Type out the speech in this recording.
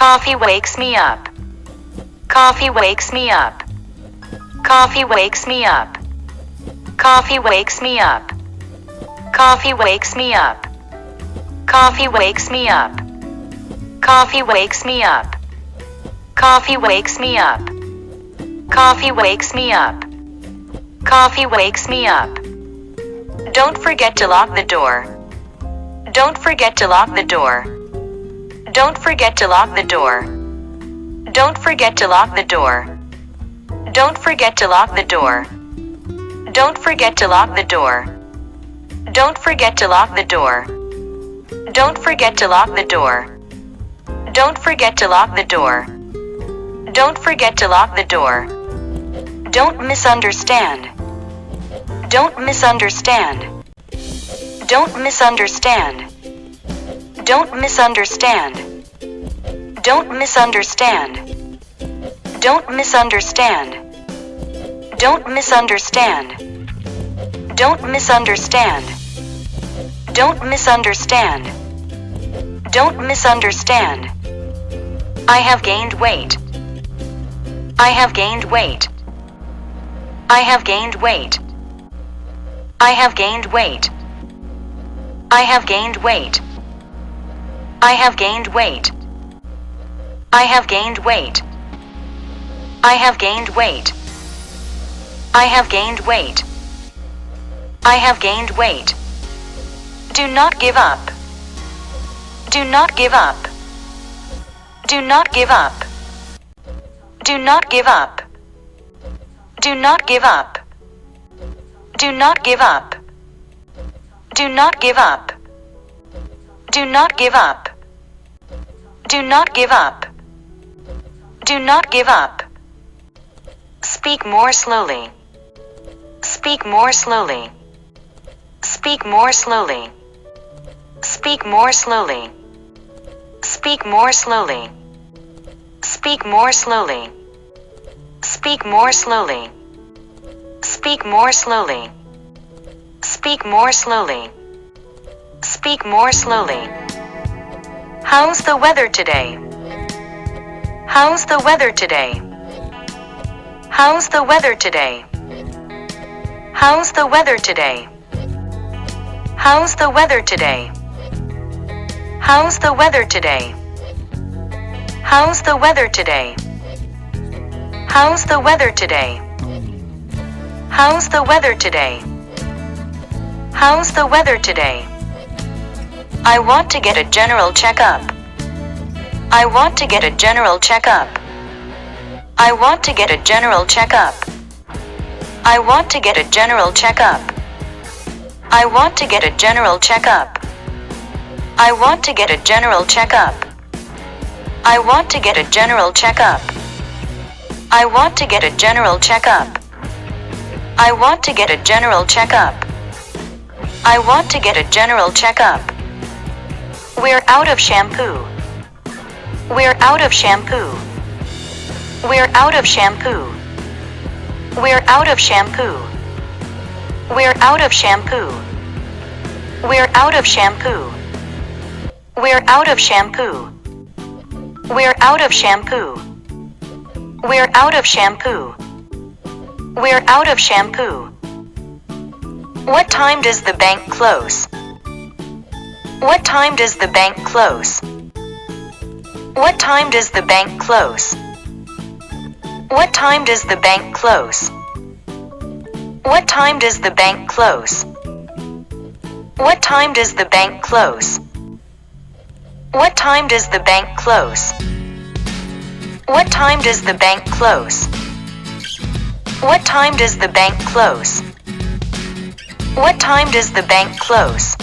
Coffee wakes me up. Coffee wakes me up. Coffee wakes me up. Coffee wakes me up. Coffee wakes me up. Coffee wakes me up. Coffee wakes me up. Coffee wakes me up. Coffee wakes me up. Coffee wakes me up. Don't forget to lock the door. Don't forget to lock the door. Don't forget to lock the door. Don't forget to lock the door. Don't forget to lock the door. Don't forget to lock the door. Don't forget to lock the door. Don't forget to lock the door. Don't forget to lock the door. Don't forget to lock the door. Don't misunderstand. Don't misunderstand. Don't misunderstand. Don't misunderstand. Don't misunderstand. Don't misunderstand. Don't misunderstand. Don't misunderstand. Don't misunderstand. Don't misunderstand. I have gained weight. I have gained weight. I have gained weight. I have gained weight. I have gained weight. I have gained weight. I have gained weight. I have gained weight. I have gained weight. I have gained weight. Do not give up. Do not give up. Do not give up. Do not give up. Do not give up. Do not give up. Do not give up. Do not give up. Do not give up. Do not give up. Speak more slowly. Speak more slowly. Speak more slowly. Speak more slowly. Speak more slowly. Speak more slowly. Speak more slowly. Speak more slowly. Speak more slowly. Speak more slowly. How's the weather today? How's the weather today? How's the weather today? How's the weather today? How's the weather today? How's the weather today? How's the weather today? How's the weather today? How's the weather today? How's the weather today? I want to get a general checkup. I want to get a general checkup. I want to get a general checkup. I want to get a general checkup. I want to get a general checkup. I want to get a general checkup. I want to get a general checkup. I want to get a general checkup. I want to get a general checkup. I want to get a general checkup. We're out of shampoo. We're out of shampoo. We're out of shampoo. We're out of shampoo. We're out of shampoo. We're out of shampoo. We're out of shampoo. We're out of shampoo. We're out of shampoo. We're out of shampoo. What time does the bank close? What time does the bank close? What time does the bank close? What time does the bank close? What time does the bank close? What time does the bank close? What time does the bank close? What time does the bank close? What time does the bank close? What time does the bank close?